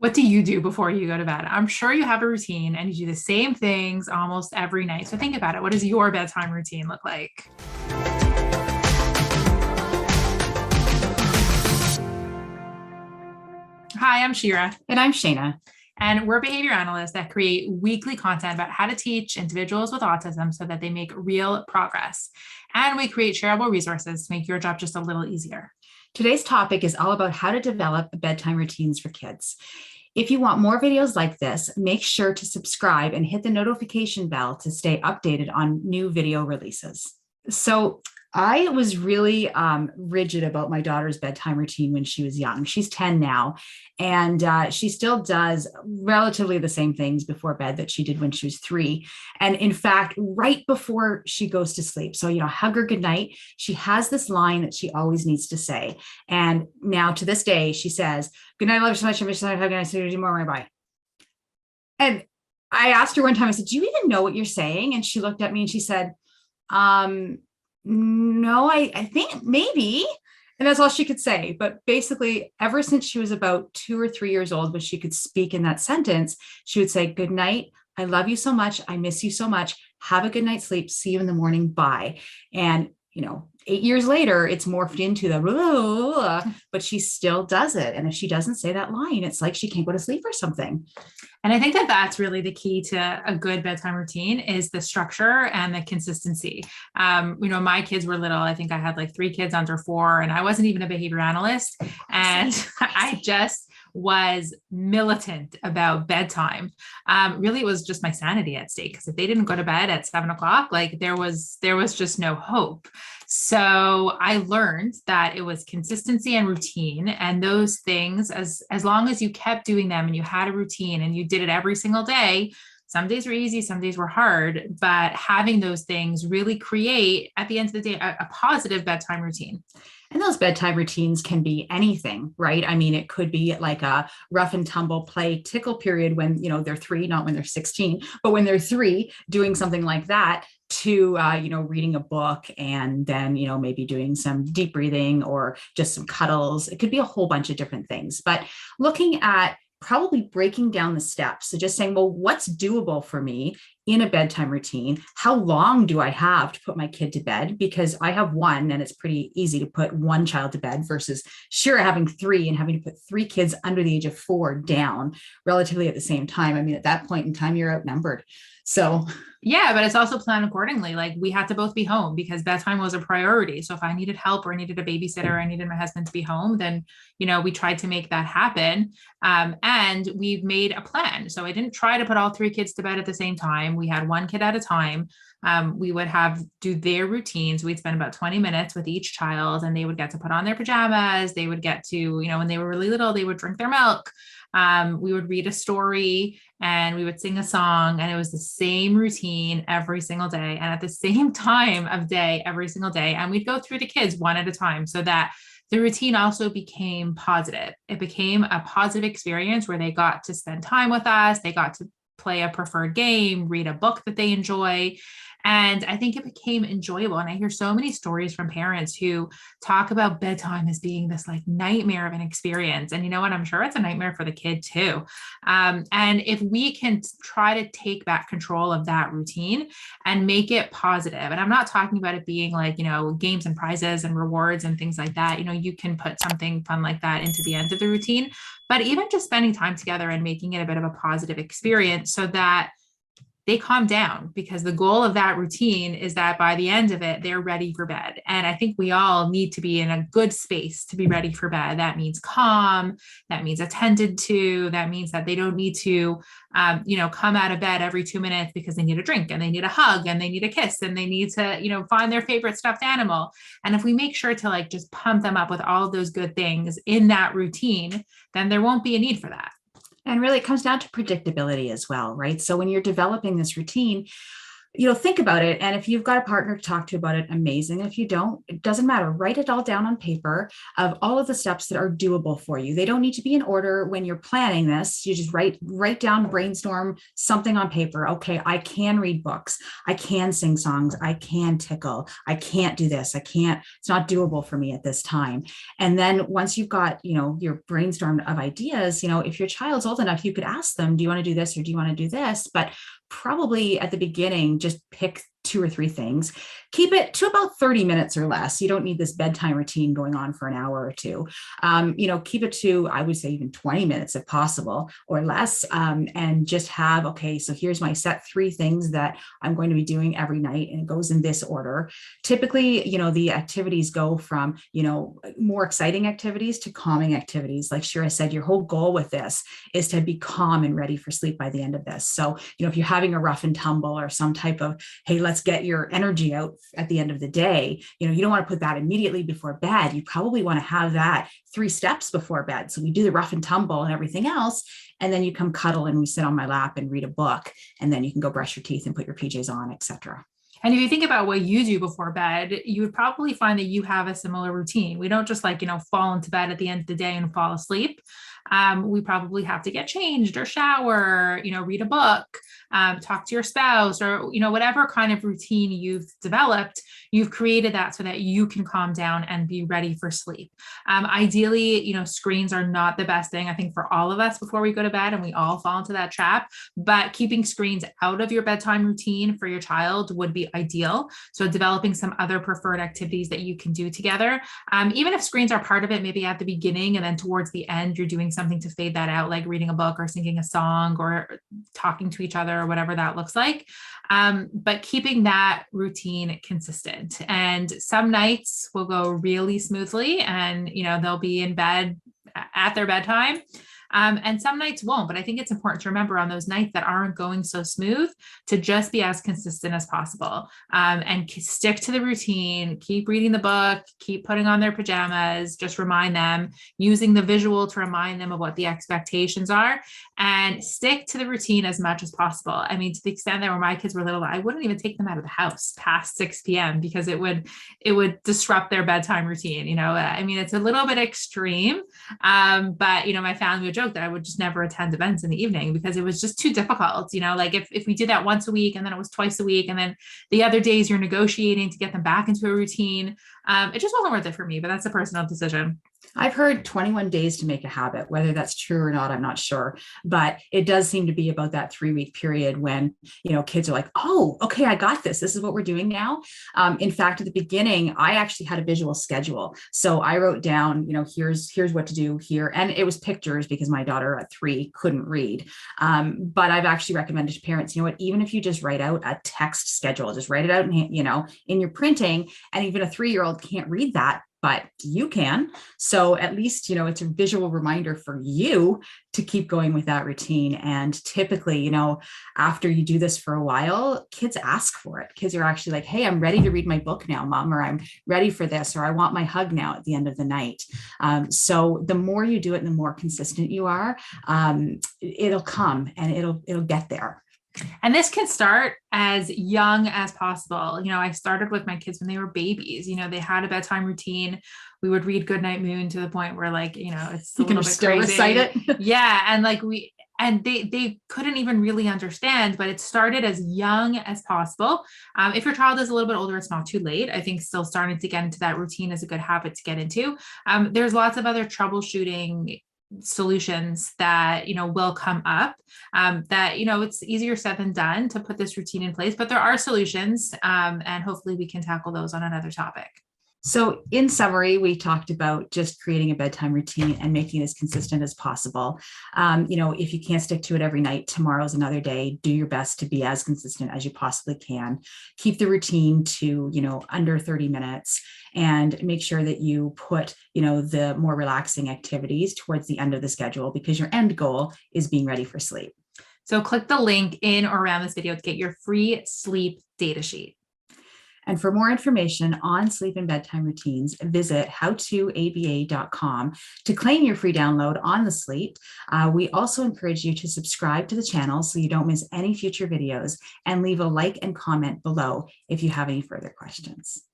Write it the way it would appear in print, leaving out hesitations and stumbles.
What do you do before you go to bed? I'm sure you have a routine and you do the same things almost every night. So think about it. What does your bedtime routine look like? Hi, I'm Shira, And I'm Shayna. and we're behavior analysts that create weekly content about how to teach individuals with autism so that they make real progress. And we create shareable resources to make your job just a little easier. Today's topic is all about how to develop bedtime routines for kids. If you want more videos like this, make sure to subscribe and hit the notification bell to stay updated on new video releases. So, I was really rigid about my daughter's bedtime routine when she was young. She's 10 now, and she still does relatively the same things before bed that she did when she was 3. And in fact, right before she goes to sleep, so, hug her goodnight, she has this line that she always needs to say. And now to this day, she says, "Good night, I love you so much. I miss you so much. Have a nice day tomorrow. Bye." And I asked her one time, I said, "Do you even know what you're saying?" And she looked at me and she said, um, no, I think maybe. And that's all she could say. But basically, ever since she was about 2 or 3 years old, when she could speak in that sentence, she would say, "Good night. I love you so much. I miss you so much. Have a good night's sleep. See you in the morning. Bye." And 8 years later, it's morphed into the blah, blah, blah, but she still does it. And if she doesn't say that line, it's like she can't go to sleep or something. And I think that that's really the key to a good bedtime routine is the structure and the consistency. My kids were little. I think I had like 3 kids under 4, and I wasn't even a behavior analyst. And I just was militant about bedtime. Really, it was just my sanity at stake because if they didn't go to bed at 7 o'clock, like there was just no hope. So I learned that it was consistency and routine, and those things, as long as you kept doing them and you had a routine and you did it every single day. Some days were easy, some days were hard, but having those things really create, at the end of the day, a positive bedtime routine. And those bedtime routines can be anything, right? I mean, it could be like a rough and tumble play tickle period when, they're 3, not when they're 16, but when they're 3, doing something like that to, reading a book and then, maybe doing some deep breathing or just some cuddles. It could be a whole bunch of different things, but looking at probably breaking down the steps. So just saying, well, what's doable for me in a bedtime routine? How long do I have to put my kid to bed? Because I have one and it's pretty easy to put one child to bed versus having 3 and having to put 3 kids under the age of 4 down relatively at the same time. I mean, at that point in time, you're outnumbered. So yeah, but it's also planned accordingly. Like we had to both be home because bedtime was a priority. So if I needed help or I needed a babysitter, or I needed my husband to be home, then, we tried to make that happen. And we've made a plan. So I didn't try to put all 3 kids to bed at the same time. We had one kid at a time. We would do their routines. We'd spend about 20 minutes with each child and they would get to put on their pajamas. They would get to, when they were really little, they would drink their milk. We would read a story and we would sing a song, and it was the same routine every single day and at the same time of day every single day. And we'd go through the kids one at a time so that the routine also became positive. It became a positive experience where they got to spend time with us. They got to play a preferred game, read a book that they enjoy. And I think it became enjoyable. And I hear so many stories from parents who talk about bedtime as being this like nightmare of an experience. And you know what? I'm sure it's a nightmare for the kid too. And if we can try to take back control of that routine and make it positive, and I'm not talking about it being like, games and prizes and rewards and things like that. You can put something fun like that into the end of the routine, but even just spending time together and making it a bit of a positive experience so that they calm down, because the goal of that routine is that by the end of it, they're ready for bed. And I think we all need to be in a good space to be ready for bed. That means calm, that means attended to, that means that they don't need to, come out of bed every 2 minutes because they need a drink and they need a hug and they need a kiss and they need to, find their favorite stuffed animal. And if we make sure to like just pump them up with all of those good things in that routine, then there won't be a need for that. And really, it comes down to predictability as well, right? So when you're developing this routine, think about it. And if you've got a partner to talk to about it, amazing. If you don't, it doesn't matter. Write it all down on paper of all of the steps that are doable for you. They don't need to be in order when you're planning this. You just write down, brainstorm something on paper. Okay, I can read books. I can sing songs. I can tickle. I can't do this. I can't, it's not doable for me at this time. And then once you've got, your brainstorm of ideas, if your child's old enough, you could ask them, do you want to do this or do you want to do this? But probably at the beginning, just pick 2 or 3 things. Keep it to about 30 minutes or less. You don't need this bedtime routine going on for an hour or two. Keep it to, I would say, even 20 minutes if possible or less. And just have, okay, so here's my set 3 things that I'm going to be doing every night. And it goes in this order. Typically, the activities go from, more exciting activities to calming activities. Like Shira said, your whole goal with this is to be calm and ready for sleep by the end of this. So, if you're having a rough and tumble or some type of, hey, let's get your energy out at the end of the day, you don't want to put that immediately before bed. You probably want to have that 3 steps before bed. So we do the rough and tumble and everything else. And then you come cuddle and we sit on my lap and read a book. And then you can go brush your teeth and put your PJs on, etc. And if you think about what you do before bed, you would probably find that you have a similar routine. We don't just fall into bed at the end of the day and fall asleep. We probably have to get changed or shower, read a book, talk to your spouse, or, whatever kind of routine you've developed, you've created that so that you can calm down and be ready for sleep. Ideally, screens are not the best thing, I think, for all of us before we go to bed, and we all fall into that trap, but keeping screens out of your bedtime routine for your child would be ideal. So developing some other preferred activities that you can do together. Even if screens are part of it, maybe at the beginning, and then towards the end, you're doing something to fade that out, like reading a book or singing a song or talking to each other or whatever that looks like. But keeping that routine consistent. And some nights will go really smoothly and, they'll be in bed at their bedtime. And some nights won't, but I think it's important to remember on those nights that aren't going so smooth to just be as consistent as possible, and stick to the routine, keep reading the book, keep putting on their pajamas, just remind them, using the visual to remind them of what the expectations are, and stick to the routine as much as possible. I mean, to the extent that when my kids were little, I wouldn't even take them out of the house past 6 p.m. because it would disrupt their bedtime routine. I mean, it's a little bit extreme, but my family would joke that I would just never attend events in the evening because it was just too difficult. Like if we did that once a week and then it was twice a week, and then the other days you're negotiating to get them back into a routine, it just wasn't worth it for me, but that's a personal decision. I've heard 21 days to make a habit. Whether that's true or not, I'm not sure. But it does seem to be about that 3-week period when, kids are like, oh, okay, I got this. This is what we're doing now. In fact, at the beginning, I actually had a visual schedule. So I wrote down, here's what to do here. And it was pictures because my daughter at 3 couldn't read. But I've actually recommended to parents, even if you just write out a text schedule, just write it out in your printing, and even a 3-year-old can't read that, but you can. So at least, it's a visual reminder for you to keep going with that routine. And typically, after you do this for a while, kids ask for it. Kids are actually like, hey, I'm ready to read my book now, Mom, or I'm ready for this, or I want my hug now at the end of the night. So the more you do it, the more consistent you are, it'll come and it'll get there. And this can start as young as possible. I started with my kids when they were babies. They had a bedtime routine. We would read Goodnight Moon to the point where, it's a little bit crazy. Recite it. Yeah. And they couldn't even really understand, but it started as young as possible. If your child is a little bit older, it's not too late. I think still starting to get into that routine is a good habit to get into. There's lots of other troubleshooting solutions that will come up, that it's easier said than done to put this routine in place, but there are solutions, and hopefully we can tackle those on another topic. So in summary, we talked about just creating a bedtime routine and making it as consistent as possible. If you can't stick to it every night, tomorrow's another day. Do your best to be as consistent as you possibly can. Keep the routine to, under 30 minutes, and make sure that you put, the more relaxing activities towards the end of the schedule, because your end goal is being ready for sleep. So click the link in or around this video to get your free sleep data sheet. And for more information on sleep and bedtime routines, visit howtoaba.com to claim your free download on the sleep. We also encourage you to subscribe to the channel so you don't miss any future videos, and leave a like and comment below if you have any further questions.